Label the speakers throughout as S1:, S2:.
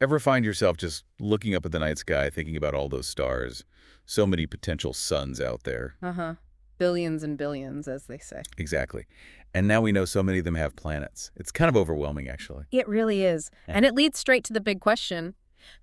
S1: Ever find yourself just looking up at the night sky, thinking about all those stars, so many potential suns out there?
S2: Uh-huh. Billions and billions, as they say.
S1: Exactly. And now we know so many of them have planets. It's kind of overwhelming, actually.
S2: It really is.
S1: Yeah.
S2: And it leads straight to the big question.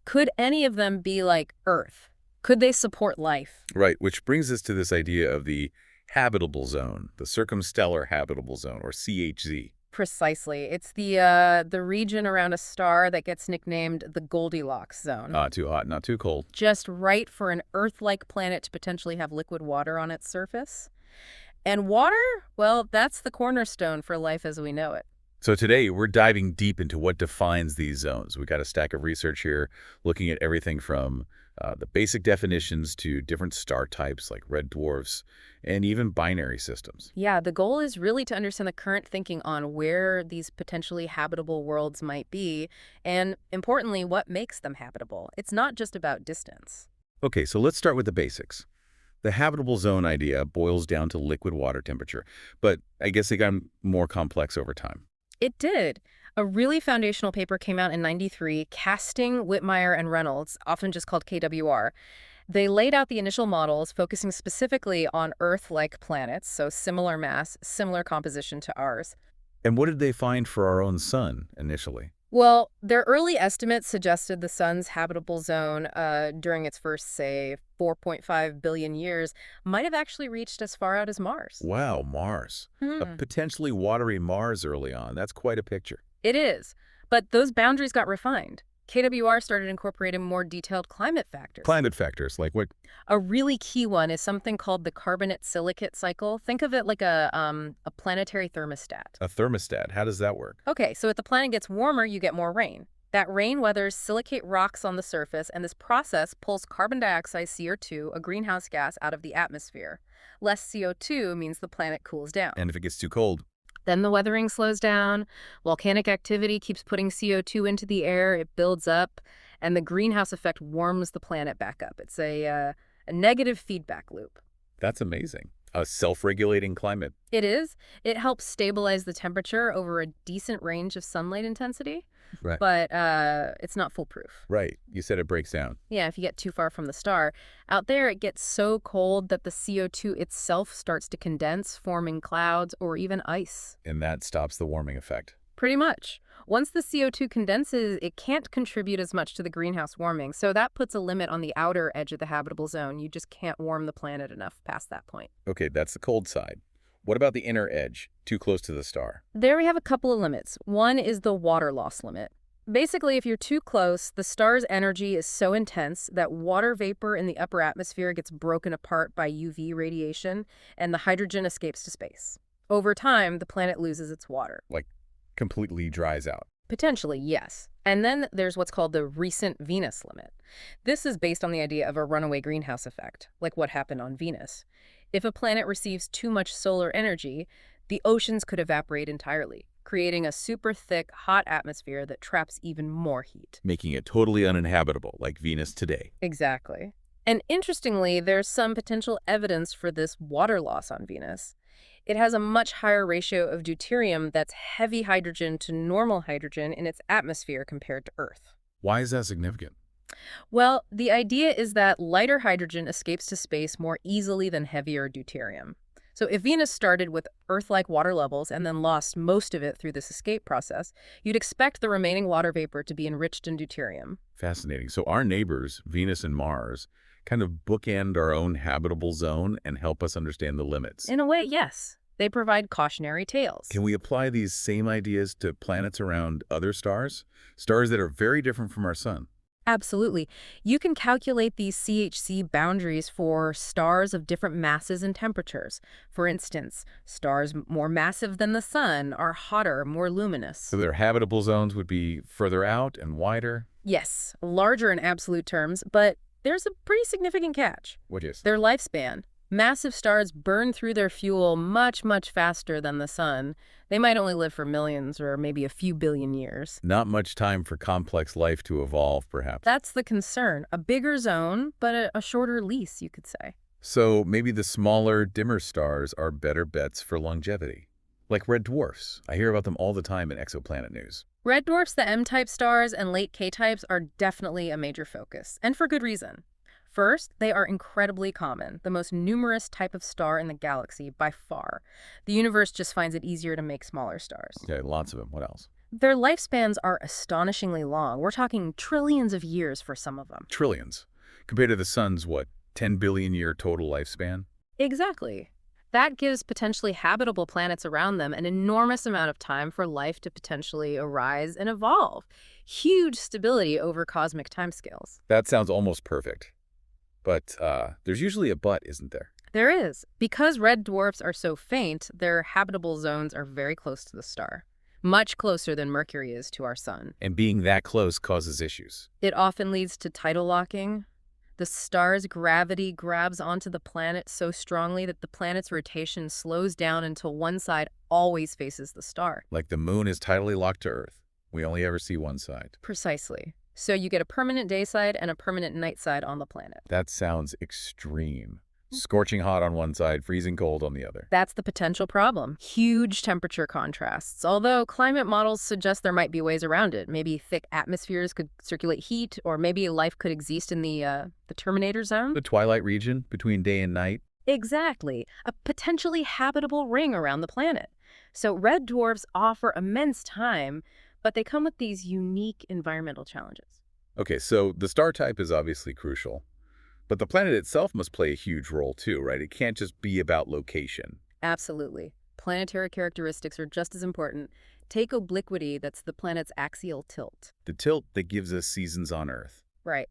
S2: Could any of them be like Earth? Could they support life?
S1: Right, which brings us to this idea of the habitable zone, the Circumstellar Habitable Zone, or CHZ.
S2: Precisely. It's the region around a star that gets nicknamed the Goldilocks zone.
S1: Not too hot, not too cold.
S2: Just right for an Earth-like planet to potentially have liquid water on its surface. And water, well, that's the cornerstone for life as we know it.
S1: So today, we're diving deep into what defines these zones. We got a stack of research here looking at everything from the basic definitions to different star types like red dwarfs and even binary systems.
S2: Yeah, the goal is really to understand the current thinking on where these potentially habitable worlds might be, and importantly, what makes them habitable. It's not just about distance.
S1: Okay, so let's start with the basics. The habitable zone idea boils down to liquid water temperature, but I guess it got more complex over time.
S2: It did. A really foundational paper came out in '93, Casting, Whitmire, and Reynolds, often just called KWR. They laid out the initial models, focusing specifically on Earth-like planets, so similar mass, similar composition to ours.
S1: And what did they find for our own sun initially?
S2: Well, their early estimates suggested the sun's habitable zone during its first, say, 4.5 billion years might have actually reached as far out as Mars.
S1: Wow, Mars. A
S2: Hmm.
S1: potentially watery Mars early on. That's quite a picture.
S2: It is. But those boundaries got refined. KWR started incorporating more detailed climate factors.
S1: Climate factors, like what?
S2: A really key one is something called the carbonate-silicate cycle. Think of it like a planetary thermostat.
S1: A thermostat. How does that work?
S2: Okay, so if the planet gets warmer, you get more rain. That rain weathers silicate rocks on the surface, and this process pulls carbon dioxide, CO2, a greenhouse gas, out of the atmosphere. Less CO2 means the planet cools down.
S1: And if it gets too cold?
S2: Then the weathering slows down, volcanic activity keeps putting CO2 into the air, it builds up, and the greenhouse effect warms the planet back up. It's a negative feedback loop.
S1: That's amazing. A self-regulating climate.
S2: It is. It helps stabilize the temperature over a decent range of sunlight intensity,
S1: Right.
S2: but it's not foolproof.
S1: Right. You said it breaks down.
S2: Yeah, if you get too far from the star. Out there, it gets so cold that the CO2 itself starts to condense, forming clouds or even ice.
S1: And that stops the warming effect.
S2: Pretty much. Once the CO2 condenses, it can't contribute as much to the greenhouse warming, so that puts a limit on the outer edge of the habitable zone. You just can't warm the planet enough past that point.
S1: Okay, that's the cold side. What about the inner edge, too close to the star?
S2: There we have a couple of limits. One is the water loss limit. Basically, if you're too close, the star's energy is so intense that water vapor in the upper atmosphere gets broken apart by UV radiation, and the hydrogen escapes to space. Over time, the planet loses its water.
S1: Like, completely dries out.
S2: Potentially, yes. And then there's what's called the recent Venus limit. This is based on the idea of a runaway greenhouse effect, like what happened on Venus. If a planet receives too much solar energy, the oceans could evaporate entirely, creating a super thick, hot atmosphere that traps even more heat.
S1: Making it totally uninhabitable, like Venus today.
S2: Exactly. And interestingly, there's some potential evidence for this water loss on Venus. It has a much higher ratio of deuterium that's heavy hydrogen to normal hydrogen in its atmosphere compared to Earth.
S1: Why is that significant?
S2: Well, the idea is that lighter hydrogen escapes to space more easily than heavier deuterium. So if Venus started with Earth-like water levels and then lost most of it through this escape process, you'd expect the remaining water vapor to be enriched in deuterium.
S1: Fascinating. So our neighbors, Venus and Mars, kind of bookend our own habitable zone and help us understand the limits.
S2: In a way, yes. They provide cautionary tales.
S1: Can we apply these same ideas to planets around other stars? Stars that are very different from our sun.
S2: Absolutely. You can calculate these CHC boundaries for stars of different masses and temperatures. For instance, stars more massive than the sun are hotter, more luminous.
S1: So their habitable zones would be further out and wider.
S2: Yes, larger in absolute terms, but there's a pretty significant catch.
S1: What is?
S2: Their lifespan. Massive stars burn through their fuel much, much faster than the sun. They might only live for millions or maybe a few billion years.
S1: Not much time for complex life to evolve, perhaps.
S2: That's the concern. A bigger zone, but a shorter lease, you could say.
S1: So maybe the smaller, dimmer stars are better bets for longevity. Like red dwarfs. I hear about them all the time in exoplanet news.
S2: Red dwarfs, the M-type stars, and late K-types are definitely a major focus, and for good reason. First, they are incredibly common, the most numerous type of star in the galaxy by far. The universe just finds it easier to make smaller stars.
S1: Okay, lots of them. What else?
S2: Their lifespans are astonishingly long. We're talking trillions of years for some of them.
S1: Trillions. Compared to the sun's, what, 10 billion year total lifespan?
S2: Exactly. That gives potentially habitable planets around them an enormous amount of time for life to potentially arise and evolve. Huge stability over cosmic timescales.
S1: That sounds almost perfect. But there's usually a but, isn't there?
S2: There is. Because red dwarfs are so faint, their habitable zones are very close to the star. Much closer than Mercury is to our sun.
S1: And being that close causes issues.
S2: It often leads to tidal locking. The star's gravity grabs onto the planet so strongly that the planet's rotation slows down until one side always faces the star.
S1: Like the moon is tidally locked to Earth. We only ever see one side.
S2: Precisely. So you get a permanent day side and a permanent night side on the planet.
S1: That sounds extreme. Scorching hot on one side, freezing cold on the other.
S2: That's the potential problem. Huge temperature contrasts. Although climate models suggest there might be ways around it. Maybe thick atmospheres could circulate heat, or maybe life could exist in the Terminator zone.
S1: The twilight region between day and night.
S2: Exactly. A potentially habitable ring around the planet. So red dwarfs offer immense time, but they come with these unique environmental challenges.
S1: Okay, so the star type is obviously crucial. But the planet itself must play a huge role too, right? It can't just be about location.
S2: Absolutely. Planetary characteristics are just as important. Take obliquity, that's the planet's axial tilt.
S1: The tilt that gives us seasons on Earth.
S2: Right.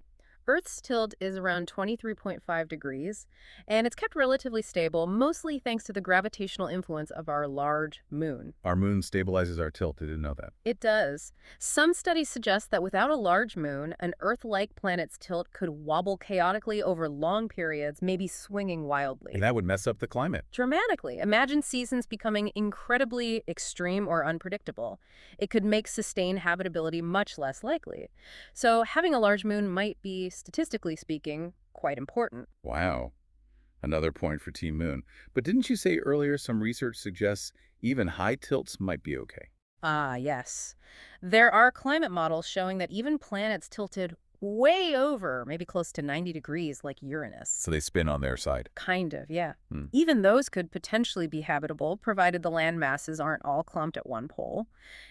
S2: Earth's tilt is around 23.5 degrees, and it's kept relatively stable, mostly thanks to the gravitational influence of our large moon.
S1: Our moon stabilizes our tilt. I didn't know that.
S2: It does. Some studies suggest that without a large moon, an Earth-like planet's tilt could wobble chaotically over long periods, maybe swinging wildly.
S1: And that would mess up the climate.
S2: Dramatically. Imagine seasons becoming incredibly extreme or unpredictable. It could make sustained habitability much less likely. So having a large moon might be, statistically speaking, quite important.
S1: Wow. Another point for Team Moon. But didn't you say earlier some research suggests even high tilts might be okay?
S2: Ah, yes. There are climate models showing that even planets tilted way over, maybe close to 90 degrees, like Uranus.
S1: So they spin on their side.
S2: Kind of, yeah.
S1: Hmm.
S2: Even those could potentially be habitable, provided the land masses aren't all clumped at one pole.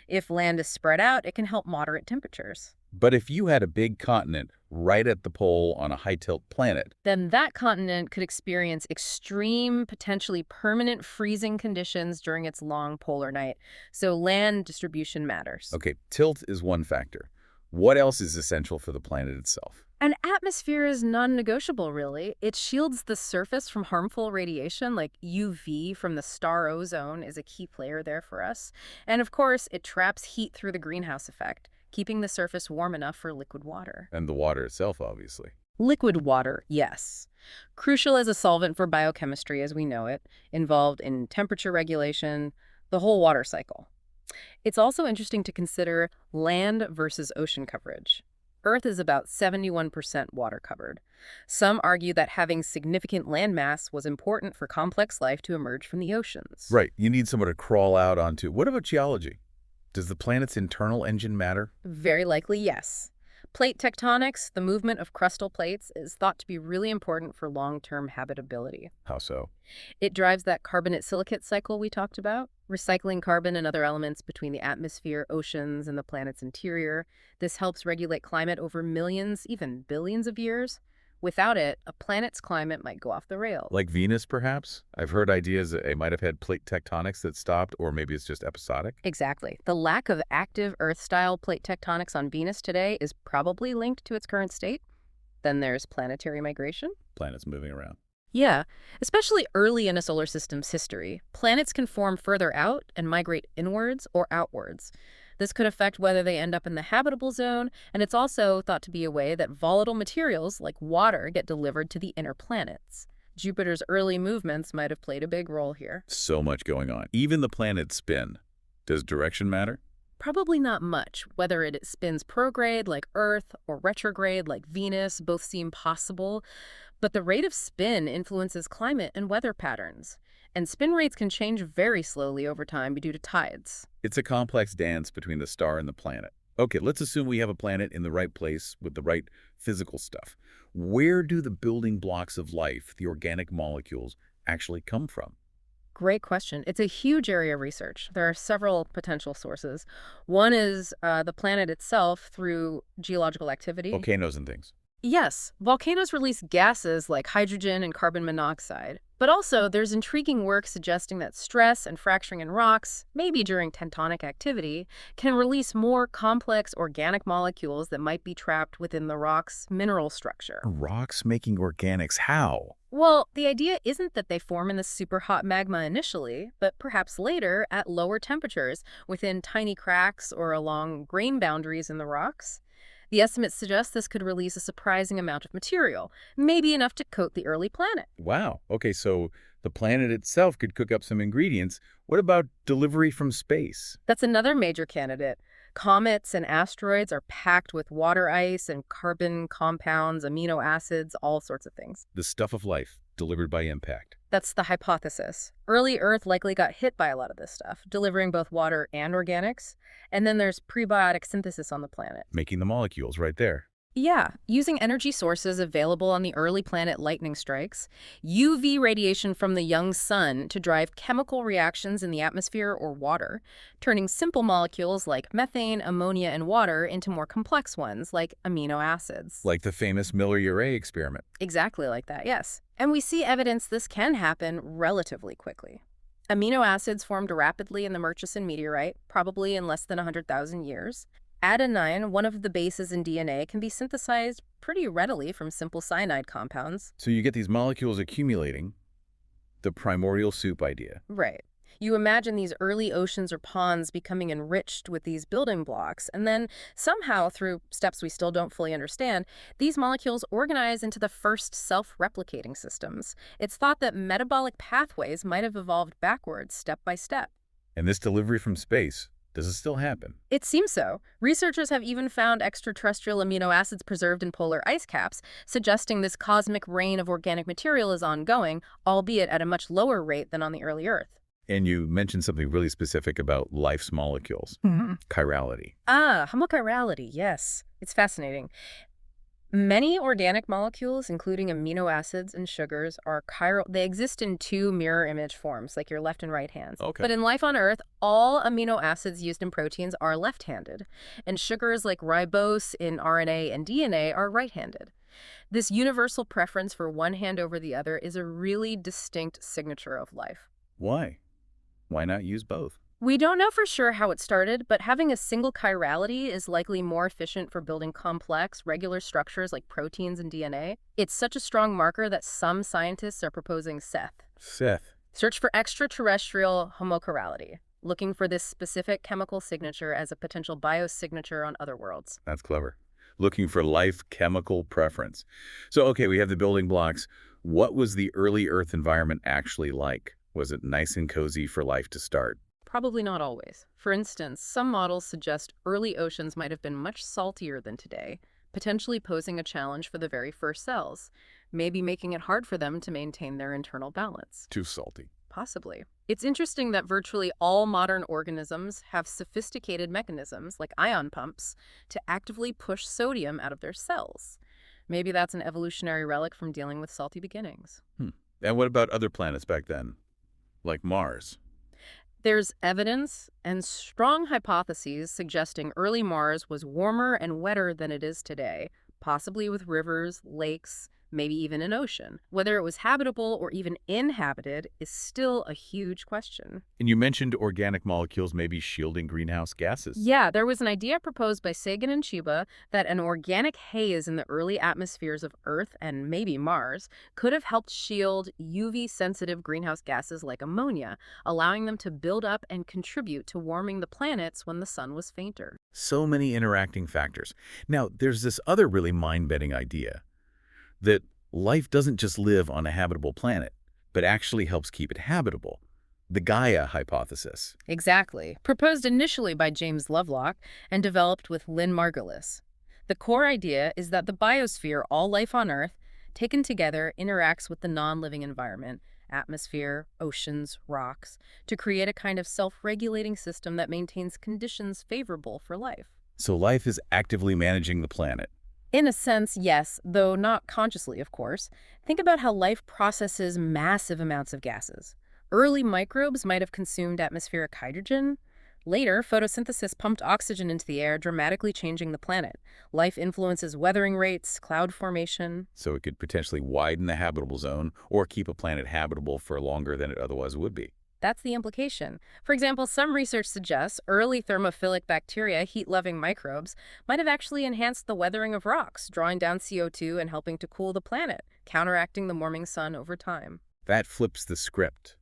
S2: If land is spread out, it can help moderate temperatures.
S1: But if you had a big continent right at the pole on a high-tilt planet,
S2: Then that continent could experience extreme, potentially permanent freezing conditions during its long polar night. So land distribution matters.
S1: okay, tilt is one factor. What else is essential for the planet itself?
S2: An atmosphere is non-negotiable, really. It shields the surface from harmful radiation, like UV from the star ozone is a key player there for us. And of course, it traps heat through the greenhouse effect, keeping the surface warm enough for liquid water.
S1: And the water itself, obviously.
S2: Liquid water, yes. Crucial as a solvent for biochemistry as we know it, involved in temperature regulation, the whole water cycle. It's also interesting to consider land versus ocean coverage. Earth is about 71% water covered. Some argue that having significant land mass was important for complex life to emerge from the oceans.
S1: Right, you need somewhere to crawl out onto. What about geology? Does the planet's internal engine matter?
S2: Very likely, yes. Plate tectonics, the movement of crustal plates, is thought to be really important for long-term habitability.
S1: How so?
S2: It drives that carbonate-silicate cycle we talked about, recycling carbon and other elements between the atmosphere, oceans, and the planet's interior. This helps regulate climate over millions, even billions of years. Without it, a planet's climate might go off the rails.
S1: Like Venus, perhaps? I've heard ideas that it might have had plate tectonics that stopped, or maybe it's just episodic.
S2: Exactly. The lack of active Earth-style plate tectonics on Venus today is probably linked to its current state. Then there's planetary migration.
S1: Planets moving around.
S2: Yeah, especially early in a solar system's history, planets can form further out and migrate inwards or outwards. This could affect whether they end up in the habitable zone, and it's also thought to be a way that volatile materials like water get delivered to the inner planets. Jupiter's early movements might have played a big role here.
S1: So much going on. Even the planets spin. Does direction matter?
S2: Probably not much. Whether it spins prograde like Earth or retrograde like Venus, both seem possible. But the rate of spin influences climate and weather patterns. and spin rates can change very slowly over time due to tides.
S1: It's a complex dance between the star and the planet. Okay, let's assume we have a planet in the right place with the right physical stuff. Where do the building blocks of life, the organic molecules, actually come from?
S2: Great question. It's a huge area of research. There are several potential sources. One is the planet itself through geological activity.
S1: Volcanoes and things.
S2: Yes, volcanoes release gases like hydrogen and carbon monoxide. But also, there's intriguing work suggesting that stress and fracturing in rocks, maybe during tectonic activity, can release more complex organic molecules that might be trapped within the rock's mineral structure.
S1: Rocks making organics. How?
S2: Well, the idea isn't that they form in the super hot magma initially, but perhaps later at lower temperatures within tiny cracks or along grain boundaries in the rocks. The estimates suggest this could release a surprising amount of material, maybe enough to coat the early planet.
S1: Wow. Okay, so the planet itself could cook up some ingredients. What about delivery from space?
S2: That's another major candidate. Comets and asteroids are packed with water ice and carbon compounds, amino acids, all sorts of things.
S1: The stuff of life delivered by impact.
S2: That's the hypothesis. Early Earth likely got hit by a lot of this stuff, delivering both water and organics. And then there's prebiotic synthesis on the planet.
S1: Making the molecules right there.
S2: Yeah, using energy sources available on the early planet lightning strikes, UV radiation from the young sun to drive chemical reactions in the atmosphere or water, turning simple molecules like methane, ammonia, and water into more complex ones like amino acids.
S1: Like the famous Miller-Urey experiment.
S2: Exactly like that, yes. And we see evidence this can happen relatively quickly. Amino acids formed rapidly in the Murchison meteorite, probably in less than 100,000 years. Adenine, one of the bases in DNA, can be synthesized pretty readily from simple cyanide compounds.
S1: So you get these molecules accumulating, the primordial soup idea.
S2: Right. You imagine these early oceans or ponds becoming enriched with these building blocks, and then somehow, through steps we still don't fully understand, these molecules organize into the first self-replicating systems. It's thought that metabolic pathways might have evolved backwards, step by step.
S1: And this delivery from space, does it still happen?
S2: It seems so. Researchers have even found extraterrestrial amino acids preserved in polar ice caps, suggesting this cosmic rain of organic material is ongoing, albeit at a much lower rate than on the early Earth.
S1: And you mentioned something really specific about life's molecules. Chirality.
S2: Homochirality, yes. It's fascinating. Many organic molecules, including amino acids and sugars, are chiral. They exist in two mirror image forms, like your left and right hands.
S1: Okay.
S2: But in life on Earth, all amino acids used in proteins are left-handed, and sugars like ribose in RNA and DNA are right-handed. This universal preference for one hand over the other is a really distinct signature of life.
S1: Why? Why not use both?
S2: We don't know for sure how it started, but having a single chirality is likely more efficient for building complex, regular structures like proteins and DNA. It's such a strong marker that some scientists are proposing Seth.
S1: Seth.
S2: Search for extraterrestrial homochirality, looking for this specific chemical signature as a potential biosignature on other worlds.
S1: That's clever. Looking for life chemical preference. So, okay, we have the building blocks. What was the early Earth environment actually like? Was it nice and cozy for life to start?
S2: Probably not always. For instance, some models suggest early oceans might have been much saltier than today, potentially posing a challenge for the very first cells, maybe making it hard for them to maintain their internal balance.
S1: Too salty.
S2: Possibly. It's interesting that virtually all modern organisms have sophisticated mechanisms, like ion pumps, to actively push sodium out of their cells. Maybe that's an evolutionary relic from dealing with salty beginnings.
S1: And what about other planets back then? Like Mars?
S2: There's evidence and strong hypotheses suggesting early Mars was warmer and wetter than it is today, possibly with rivers, lakes, maybe even an ocean. Whether it was habitable or even inhabited is still a huge question.
S1: And you mentioned organic molecules maybe shielding greenhouse gases.
S2: Yeah, there was an idea proposed by Sagan and Chiba that an organic haze in the early atmospheres of Earth and maybe Mars could have helped shield UV-sensitive greenhouse gases like ammonia, allowing them to build up and contribute to warming the planets when the sun was fainter.
S1: So many interacting factors. Now, there's this other really mind-bending idea that life doesn't just live on a habitable planet, but actually helps keep it habitable. The Gaia hypothesis.
S2: Exactly. Proposed initially by James Lovelock and developed with Lynn Margulis. The core idea is that the biosphere, all life on Earth, taken together, interacts with the non-living environment, atmosphere, oceans, rocks, to create a kind of self-regulating system that maintains conditions favorable for life.
S1: So life is actively managing the planet.
S2: In a sense, yes, though not consciously, of course. Think about how life processes massive amounts of gases. Early microbes might have consumed atmospheric hydrogen. Later, photosynthesis pumped oxygen into the air, dramatically changing the planet. Life influences weathering rates, cloud formation.
S1: So it could potentially widen the habitable zone or keep a planet habitable for longer than it otherwise would be.
S2: That's the implication. For example, some research suggests early thermophilic bacteria, heat-loving microbes, might have actually enhanced the weathering of rocks, drawing down CO2 and helping to cool the planet, counteracting the warming sun over time.
S1: That flips the script.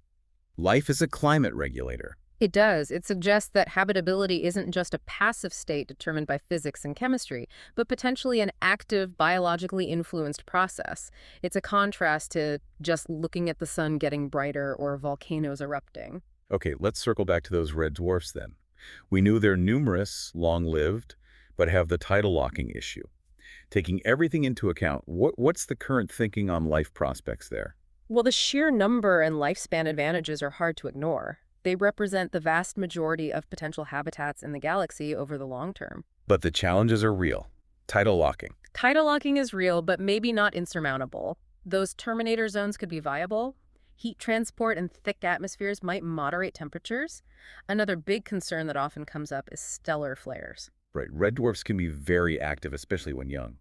S1: Life is a climate regulator.
S2: It does. It suggests that habitability isn't just a passive state determined by physics and chemistry, but potentially an active, biologically influenced process. It's a contrast to just looking at the sun getting brighter or volcanoes erupting.
S1: Okay, let's circle back to those red dwarfs then. We knew they're numerous, long-lived, but have the tidal locking issue. Taking everything into account, what's the current thinking on life prospects there?
S2: Well, the sheer number and lifespan advantages are hard to ignore. They represent the vast majority of potential habitats in the galaxy over the long term.
S1: But the challenges are real. Tidal locking.
S2: Tidal locking is real, but maybe not insurmountable. Those terminator zones could be viable. Heat transport and thick atmospheres might moderate temperatures. Another big concern that often comes up is stellar flares.
S1: Right, red dwarfs can be very active, especially when young.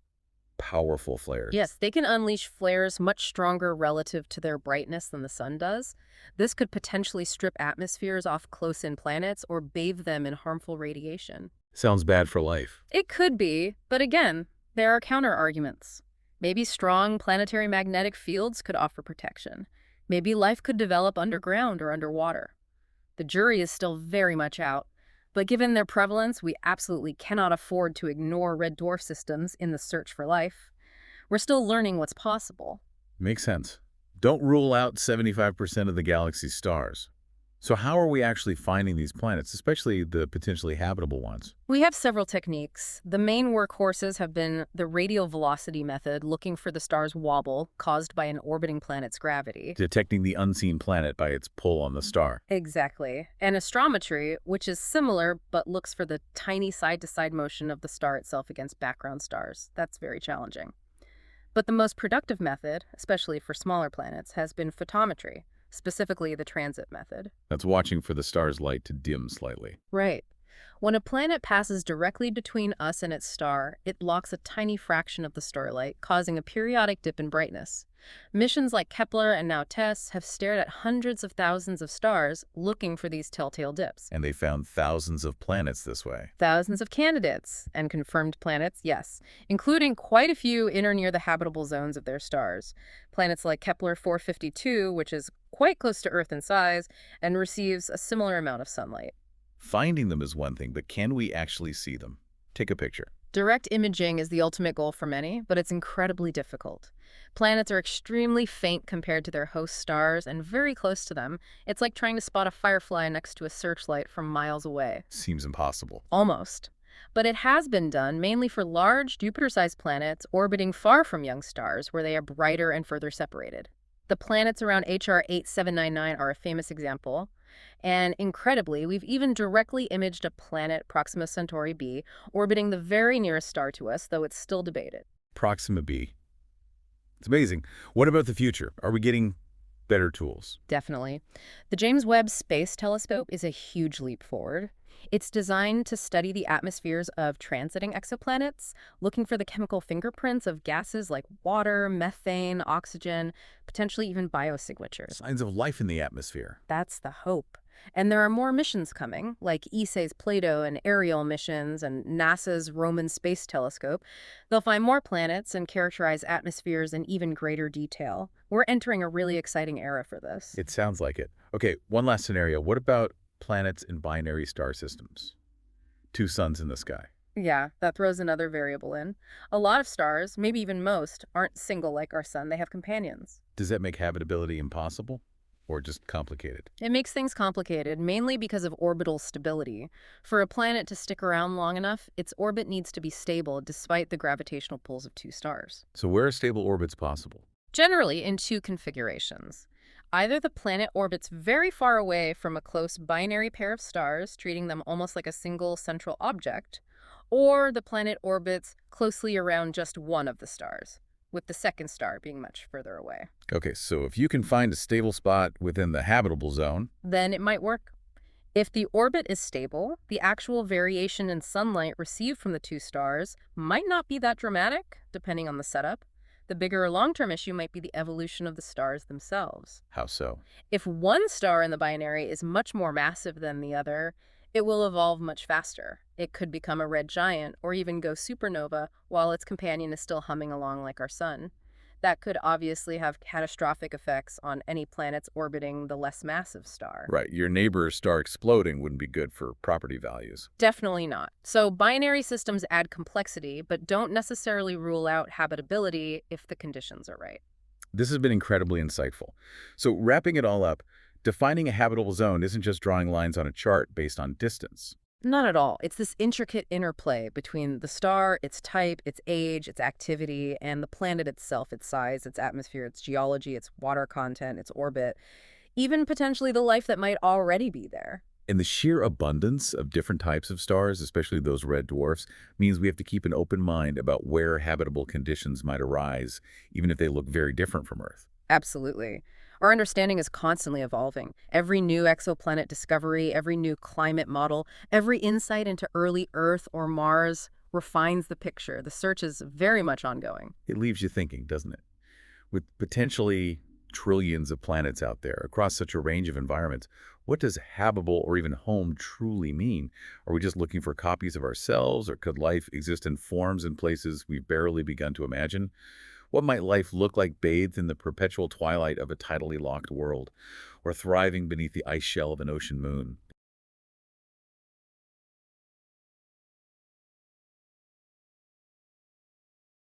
S1: Powerful flares.
S2: Yes, they can unleash flares much stronger relative to their brightness than the sun does. This could potentially strip atmospheres off close-in planets or bathe them in harmful radiation.
S1: Sounds bad for life.
S2: It could be, but again, there are counter-arguments. Maybe strong planetary magnetic fields could offer protection. Maybe life could develop underground or underwater. The jury is still very much out, but given their prevalence, we absolutely cannot afford to ignore red dwarf systems in the search for life. We're still learning what's possible.
S1: Makes sense. Don't rule out 75% of the galaxy's stars. So how are we actually finding these planets, especially the potentially habitable ones?
S2: We have several techniques. The main workhorses have been the radial velocity method, looking for the star's wobble caused by an orbiting planet's gravity.
S1: Detecting the unseen planet by its pull on the star.
S2: Exactly. And astrometry, which is similar but looks for the tiny side-to-side motion of the star itself against background stars. That's very challenging. But the most productive method, especially for smaller planets, has been photometry, specifically the transit method.
S1: That's watching for the star's light to dim slightly.
S2: Right. When a planet passes directly between us and its star, it blocks a tiny fraction of the starlight, causing a periodic dip in brightness. Missions like Kepler and now TESS have stared at hundreds of thousands of stars looking for these telltale dips.
S1: And they found thousands of planets this way.
S2: Thousands of candidates and confirmed planets, yes, including quite a few in or near the habitable zones of their stars. Planets like Kepler 452, which is quite close to Earth in size and receives a similar amount of sunlight.
S1: Finding them is one thing, but can we actually see them? Take a picture.
S2: Direct imaging is the ultimate goal for many, but it's incredibly difficult. Planets are extremely faint compared to their host stars and very close to them. It's like trying to spot a firefly next to a searchlight from miles away.
S1: Seems impossible.
S2: Almost. But it has been done mainly for large Jupiter-sized planets orbiting far from young stars where they are brighter and further separated. The planets around HR 8799 are a famous example. And incredibly, we've even directly imaged a planet, Proxima Centauri b, orbiting the very nearest star to us, though it's still debated.
S1: Proxima b. It's amazing. What about the future? Are we getting better tools?
S2: Definitely. The James Webb Space Telescope is a huge leap forward. It's designed to study the atmospheres of transiting exoplanets, looking for the chemical fingerprints of gases like water, methane, oxygen, potentially even biosignatures.
S1: Signs of life in the atmosphere.
S2: That's the hope. And there are more missions coming, like ESA's Plato and Ariel missions and NASA's Roman Space Telescope. They'll find more planets and characterize atmospheres in even greater detail. We're entering a really exciting era for this.
S1: It sounds like it. Okay, one last scenario. What about planets in binary star systems? Two suns in the sky.
S2: Yeah, that throws another variable in. A lot of stars, maybe even most, aren't single like our sun. They have companions.
S1: Does that make habitability impossible? Or just complicated?
S2: It makes things complicated, mainly because of orbital stability. For a planet to stick around long enough, its orbit needs to be stable despite the gravitational pulls of two stars.
S1: So where are stable orbits possible?
S2: Generally in two configurations. Either the planet orbits very far away from a close binary pair of stars, treating them almost like a single central object, or the planet orbits closely around just one of the stars, with the second star being much further away.
S1: Okay, so if you can find a stable spot within the habitable zone,
S2: Then it might work. If the orbit is stable, the actual variation in sunlight received from the two stars might not be that dramatic, depending on the setup. The bigger long-term issue might be the evolution of the stars themselves.
S1: how so?
S2: If one star in the binary is much more massive than the other, it will evolve much faster. It could become a red giant or even go supernova while its companion is still humming along like our sun. That could obviously have catastrophic effects on any planets orbiting the less massive star.
S1: Right, your neighbor's star exploding wouldn't be good for property values.
S2: Definitely not. So binary systems add complexity, but don't necessarily rule out habitability if the conditions are right.
S1: This has been incredibly insightful. So wrapping it all up, defining a habitable zone isn't just drawing lines on a chart based on distance.
S2: Not at all. It's this intricate interplay between the star, its type, its age, its activity, and the planet itself, its size, its atmosphere, its geology, its water content, its orbit, even potentially the life that might already be there.
S1: And the sheer abundance of different types of stars, especially those red dwarfs, means we have to keep an open mind about where habitable conditions might arise, even if they look very different from Earth.
S2: Absolutely. Our understanding is constantly evolving. Every new exoplanet discovery, every new climate model, every insight into early Earth or Mars refines the picture. The search is very much ongoing.
S1: It leaves you thinking, doesn't it? With potentially trillions of planets out there across such a range of environments, what does habitable or even home truly mean? Are we just looking for copies of ourselves, or could life exist in forms and places we've barely begun to imagine? What might life look like bathed in the perpetual twilight of a tidally locked world, or thriving beneath the ice shell of an ocean moon?